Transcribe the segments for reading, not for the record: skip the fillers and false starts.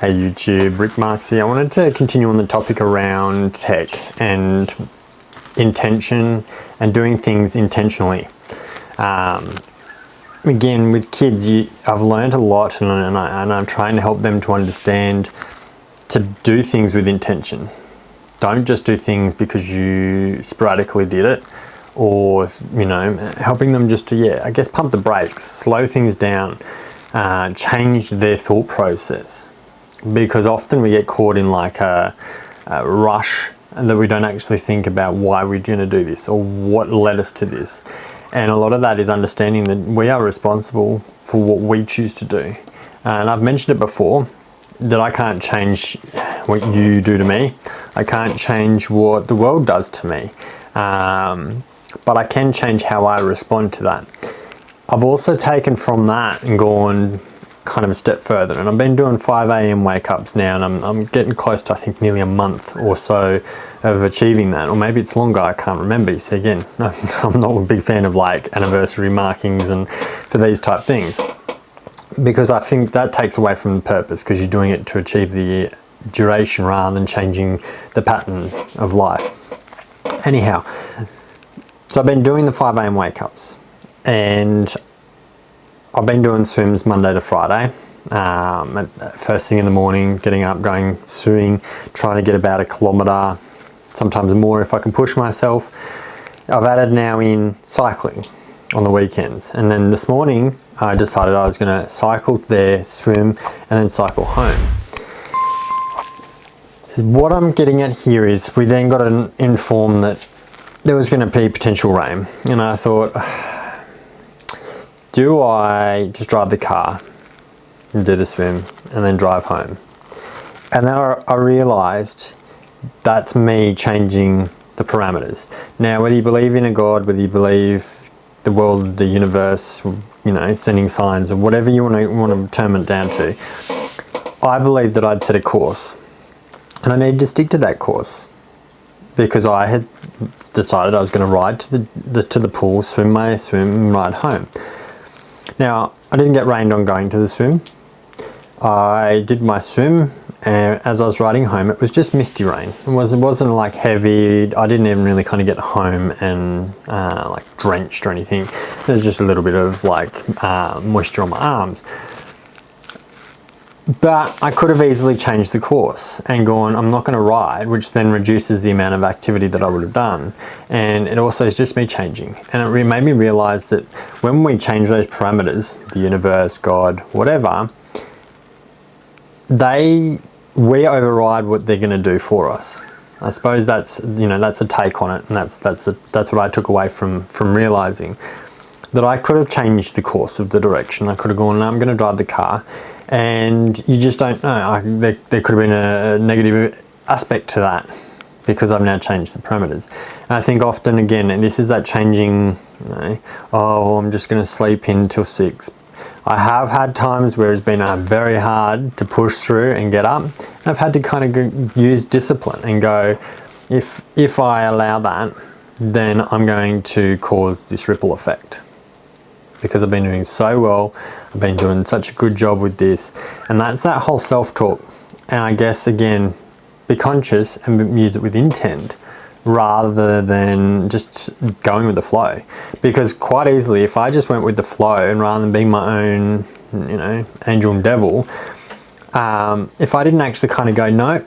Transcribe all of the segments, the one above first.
Hey YouTube, Rick Marks here. I wanted to continue on the topic around tech and intention and doing things intentionally. Again, with kids, I've learned a lot, and I'm trying to help them to understand to do things with intention. Don't just do things because you sporadically did it, or helping them just to I guess pump the brakes, slow things down, change their thought process. Because often we get caught in like a rush, and that we don't actually think about why we're going to do this or what led us to this. And a lot of that is understanding that we are responsible for what we choose to do. And I've mentioned it before, that I can't change what you do to me. I can't change what the world does to me. But I can change how I respond to that. I've also taken from that and gone kind of a step further, and I've been doing 5 a.m. wake ups now, and I'm getting close to, I think, nearly a month or so of achieving that, or maybe it's longer, I can't remember. You see, again, I'm not a big fan of like anniversary markings and for these type things, because I think that takes away from the purpose, because you're doing it to achieve the duration rather than changing the pattern of life. Anyhow, so I've been doing the 5 a.m. wake ups, and I've been doing swims Monday to Friday, first thing in the morning, getting up, going swimming, trying to get about 1 kilometre, sometimes more if I can push myself. I've added now in cycling on the weekends, and then this morning I decided I was going to cycle there, swim, and then cycle home. What I'm getting at here is we then got informed that there was going to be potential rain, and I thought, do I just drive the car and do the swim and then drive home? And then I realized that's me changing the parameters. Now, whether you believe in a God, whether you believe the world, the universe, sending signs, or whatever you want to term it down to, I believe that I'd set a course, and I needed to stick to that course, because I had decided I was going to ride to the pool, swim my swim, and ride home. Now, I didn't get rained on going to the swim. I did my swim, and as I was riding home, it was just misty rain. It wasn't like heavy. I didn't even really kind of get home and like drenched or anything. There's just a little bit of like moisture on my arms. But I could have easily changed the course and gone, I'm not going to ride, which then reduces the amount of activity that I would have done. And it also is just me changing. And it made me realize that when we change those parameters, the universe, God, whatever, we override what they're going to do for us. I suppose that's a take on it, and that's what I took away from realizing that I could have changed the course of the direction. I could have gone, I'm going to drive the car. And you just don't know. There could have been a negative aspect to that, because I've now changed the parameters. And I think often, again, and this is that changing, I'm just going to sleep in till 6. I have had times where it's been very hard to push through and get up. And I've had to kind of use discipline and go, if I allow that, then I'm going to cause this ripple effect. Because I've been doing so well, I've been doing such a good job with this, and that's that whole self-talk. And I guess, again, be conscious and use it with intent rather than just going with the flow. Because quite easily, if I just went with the flow and rather than being my own, angel and devil, if I didn't actually kind of go, no,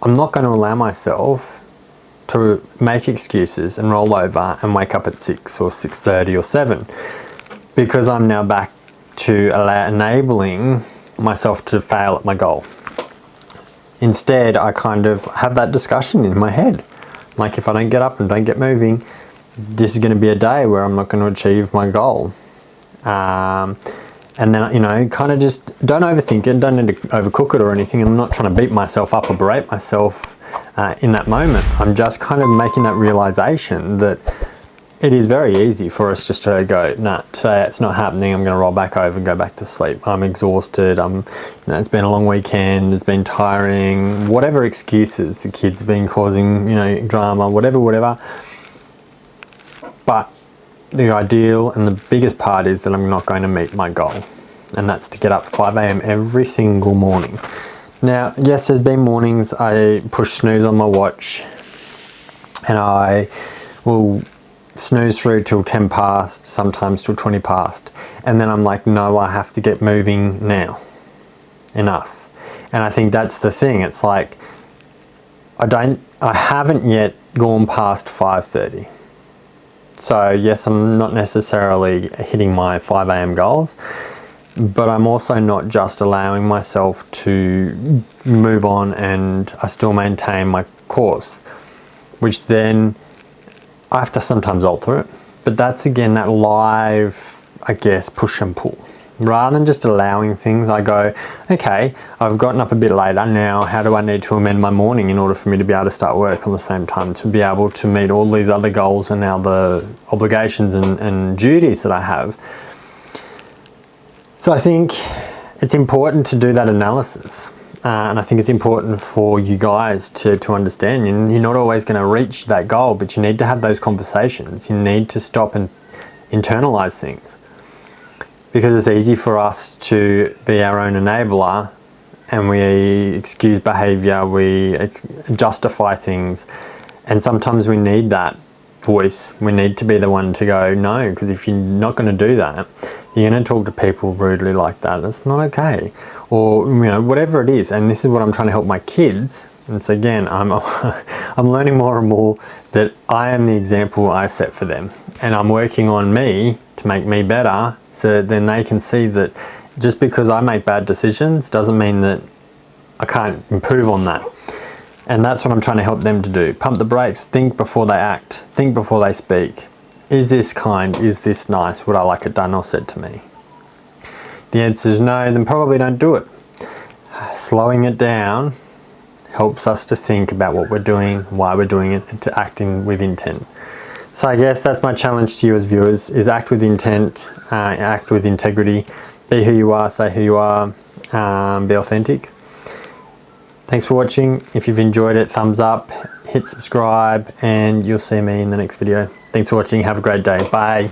I'm not going to allow myself to make excuses and roll over and wake up at 6 or 6:30 or 7. Because I'm now back to enabling myself to fail at my goal. Instead, I kind of have that discussion in my head. Like, if I don't get up and don't get moving, this is going to be a day where I'm not going to achieve my goal. And then, kind of just don't overthink it, don't need to overcook it or anything. I'm not trying to beat myself up or berate myself in that moment. I'm just kind of making that realization that it is very easy for us just to go, nah, today it's not happening. I'm going to roll back over and go back to sleep. I'm exhausted. It's been a long weekend. It's been tiring. Whatever excuses the kids have been causing, drama, whatever. But the ideal and the biggest part is that I'm not going to meet my goal. And that's to get up 5 a.m. every single morning. Now, yes, there's been mornings I push snooze on my watch and I will snooze through till 10 past, sometimes till 20 past. And then I'm like, no, I have to get moving now. Enough. And I think that's the thing. It's like, I haven't yet gone past 5:30. So yes, I'm not necessarily hitting my 5 a.m. goals, but I'm also not just allowing myself to move on and I still maintain my course, which then I have to sometimes alter it. But that's again that live, I guess, push and pull. Rather than just allowing things, I go, okay, I've gotten up a bit later now, how do I need to amend my morning in order for me to be able to start work on the same time, to be able to meet all these other goals and now the obligations and duties that I have. So I think it's important to do that analysis. And I think it's important for you guys to understand you're not always going to reach that goal, but you need to have those conversations. You need to stop and internalize things. Because it's easy for us to be our own enabler and we excuse behavior, we justify things. And sometimes we need that voice. We need to be the one to go, no, because if you're not going to do that, you're going to talk to people rudely like that. It's not okay. Or, whatever it is. And this is what I'm trying to help my kids. And so again, I'm learning more and more that I am the example I set for them. And I'm working on me to make me better, so then they can see that just because I make bad decisions doesn't mean that I can't improve on that. And that's what I'm trying to help them to do. Pump the brakes, think before they act, think before they speak. Is this kind? Is this nice? Would I like it done or said to me? The answer is no, then probably don't do it. Slowing it down helps us to think about what we're doing, why we're doing it, and to acting with intent. So I guess that's my challenge to you as viewers, is act with intent, act with integrity, be who you are, say who you are, be authentic. Thanks for watching. If you've enjoyed it, thumbs up, hit subscribe, and you'll see me in the next video. Thanks for watching. Have a great day. Bye.